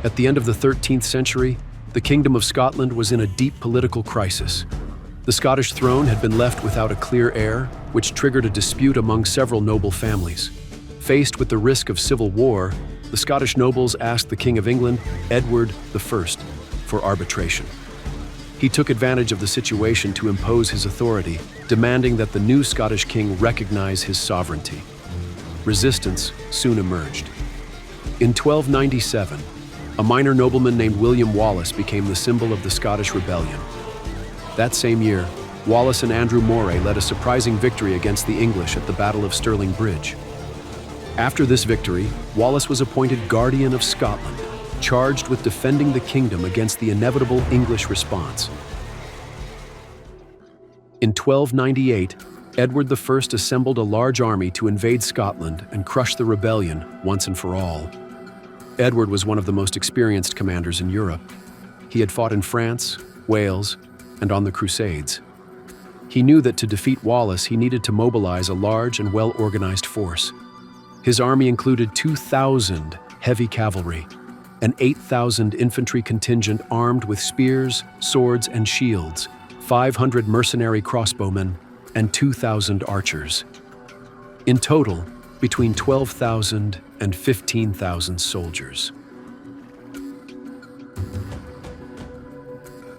At the end of the 13th century, the Kingdom of Scotland was in a deep political crisis. The Scottish throne had been left without a clear heir, which triggered a dispute among several noble families. Faced with the risk of civil war, the Scottish nobles asked the King of England, Edward I, for arbitration. He took advantage of the situation to impose his authority, demanding that the new Scottish king recognize his sovereignty. Resistance soon emerged. In 1297, a minor nobleman named William Wallace became the symbol of the Scottish rebellion. That same year, Wallace and Andrew Moray led a surprising victory against the English at the Battle of Stirling Bridge. After this victory, Wallace was appointed Guardian of Scotland, charged with defending the kingdom against the inevitable English response. In 1298, Edward I assembled a large army to invade Scotland and crush the rebellion once and for all. Edward was one of the most experienced commanders in Europe. He had fought in France, Wales, and on the Crusades. He knew that to defeat Wallace, he needed to mobilize a large and well-organized force. His army included 2,000 heavy cavalry, an 8,000 infantry contingent armed with spears, swords, and shields, 500 mercenary crossbowmen, and 2,000 archers. In total, between 12,000 and 15,000 soldiers.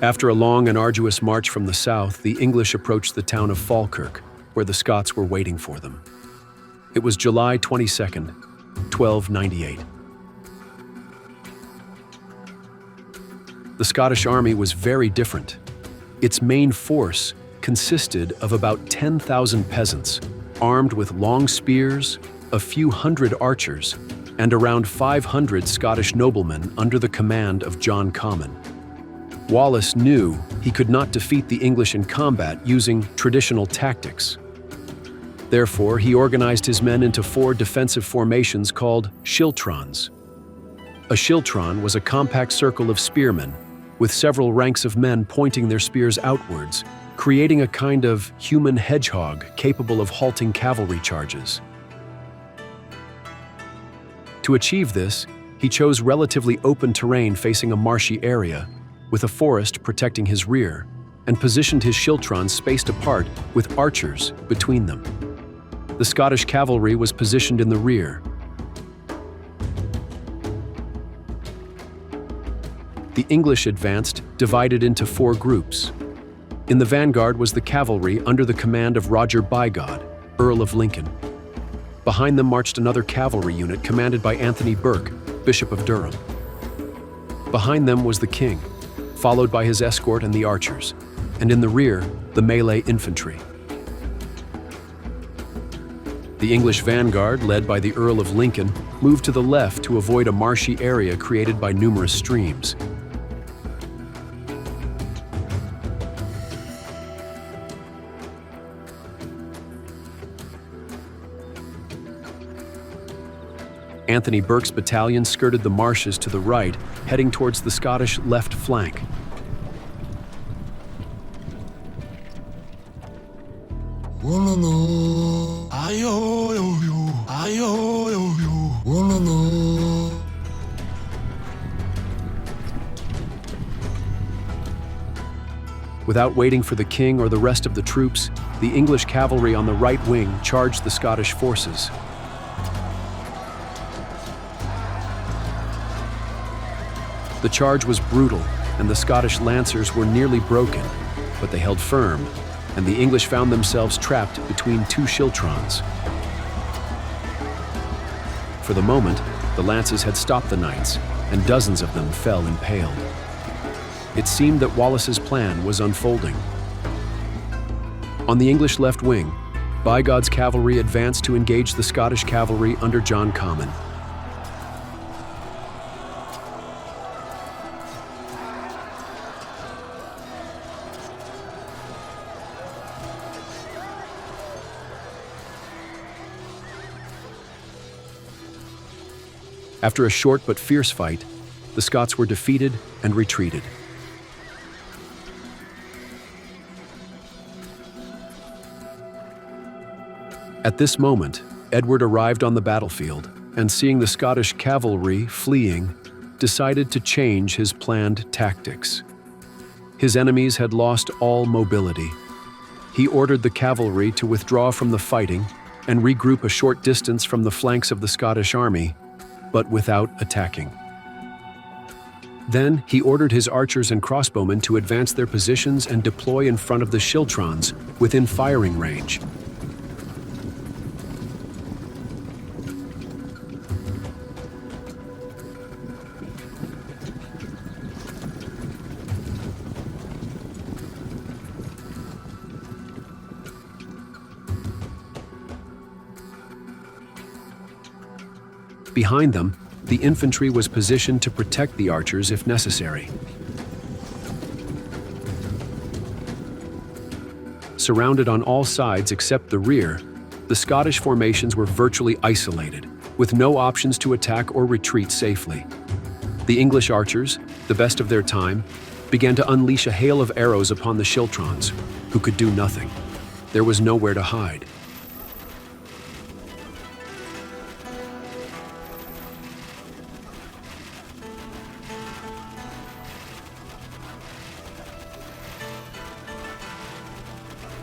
After a long and arduous march from the south, the English approached the town of Falkirk, where the Scots were waiting for them. It was July 22nd, 1298. The Scottish army was very different. Its main force consisted of about 10,000 peasants, armed with long spears, a few hundred archers, and around 500 Scottish noblemen under the command of John Comyn. Wallace knew he could not defeat the English in combat using traditional tactics. Therefore, he organized his men into 4 defensive formations called schiltrons. A schiltron was a compact circle of spearmen, with several ranks of men pointing their spears outwards, creating a kind of human hedgehog capable of halting cavalry charges. To achieve this, he chose relatively open terrain facing a marshy area, with a forest protecting his rear, and positioned his schiltrons spaced apart with archers between them. The Scottish cavalry was positioned in the rear. The English advanced, divided into 4 groups. In the vanguard was the cavalry under the command of Roger Bigod, Earl of Lincoln. Behind them marched another cavalry unit commanded by Anthony Burke, Bishop of Durham. Behind them was the king, followed by his escort and the archers, and in the rear, the melee infantry. The English vanguard, led by the Earl of Lincoln, moved to the left to avoid a marshy area created by numerous streams. Anthony Burke's battalion skirted the marshes to the right, heading towards the Scottish left flank. Without waiting for the king or the rest of the troops, the English cavalry on the right wing charged the Scottish forces. The charge was brutal, and the Scottish lancers were nearly broken, but they held firm, and the English found themselves trapped between 2 schiltrons. For the moment, the lances had stopped the knights, and dozens of them fell impaled. It seemed that Wallace's plan was unfolding. On the English left wing, Bigod's cavalry advanced to engage the Scottish cavalry under John Comyn. After a short but fierce fight, the Scots were defeated and retreated. At this moment, Edward arrived on the battlefield, and seeing the Scottish cavalry fleeing, decided to change his planned tactics. His enemies had lost all mobility. He ordered the cavalry to withdraw from the fighting and regroup a short distance from the flanks of the Scottish army, but without attacking. Then he ordered his archers and crossbowmen to advance their positions and deploy in front of the schiltrons within firing range. Behind them, the infantry was positioned to protect the archers if necessary. Surrounded on all sides except the rear, the Scottish formations were virtually isolated, with no options to attack or retreat safely. The English archers, the best of their time, began to unleash a hail of arrows upon the schiltrons, who could do nothing. There was nowhere to hide.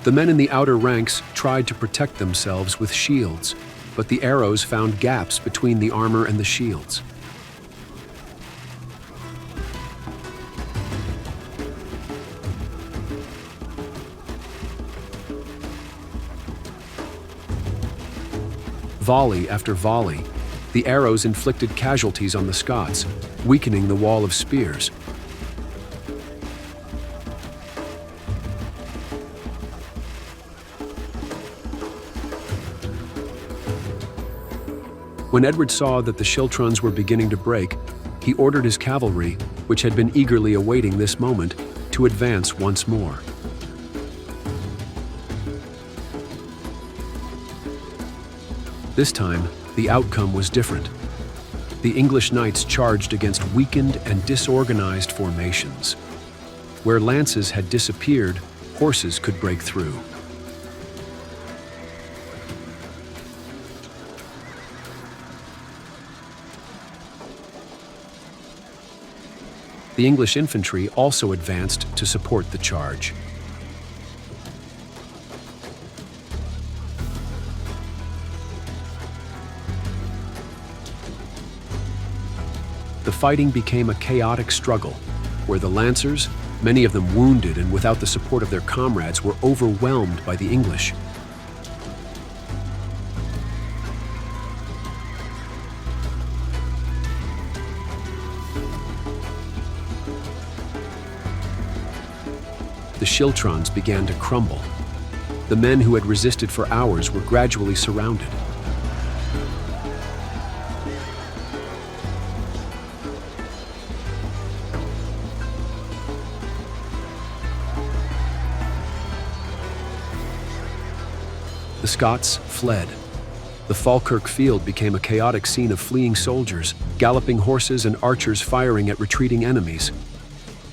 The men in the outer ranks tried to protect themselves with shields, but the arrows found gaps between the armor and the shields. Volley after volley, the arrows inflicted casualties on the Scots, weakening the wall of spears. When Edward saw that the schiltrons were beginning to break, he ordered his cavalry, which had been eagerly awaiting this moment, to advance once more. This time, the outcome was different. The English knights charged against weakened and disorganized formations. Where lances had disappeared, horses could break through. The English infantry also advanced to support the charge. The fighting became a chaotic struggle, where the Lancers, many of them wounded and without the support of their comrades, were overwhelmed by the English. The schiltrons began to crumble. The men who had resisted for hours were gradually surrounded. The Scots fled. The Falkirk field became a chaotic scene of fleeing soldiers, galloping horses and archers firing at retreating enemies.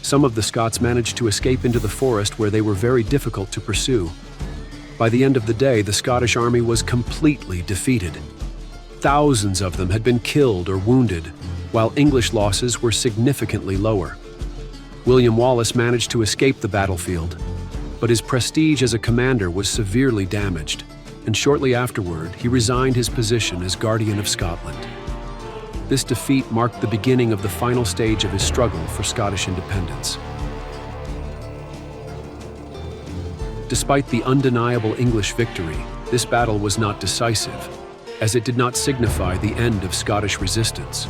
Some of the Scots managed to escape into the forest where they were very difficult to pursue. By the end of the day, the Scottish army was completely defeated. Thousands of them had been killed or wounded, while English losses were significantly lower. William Wallace managed to escape the battlefield, but his prestige as a commander was severely damaged, and shortly afterward, he resigned his position as Guardian of Scotland. This defeat marked the beginning of the final stage of his struggle for Scottish independence. Despite the undeniable English victory, this battle was not decisive, as it did not signify the end of Scottish resistance.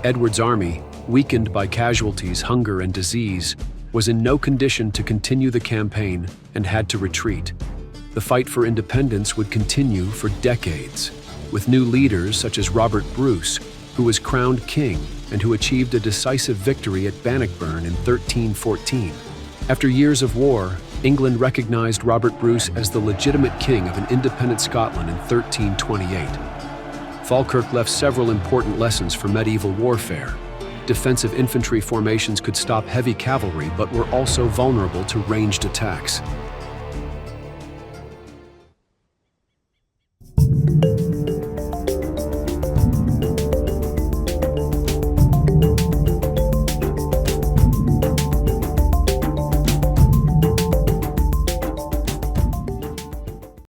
Edward's army, weakened by casualties, hunger, and disease, was in no condition to continue the campaign and had to retreat. The fight for independence would continue for decades, with new leaders such as Robert Bruce, who was crowned king and who achieved a decisive victory at Bannockburn in 1314. After years of war, England recognized Robert Bruce as the legitimate king of an independent Scotland in 1328. Falkirk left several important lessons for medieval warfare. Defensive infantry formations could stop heavy cavalry but were also vulnerable to ranged attacks.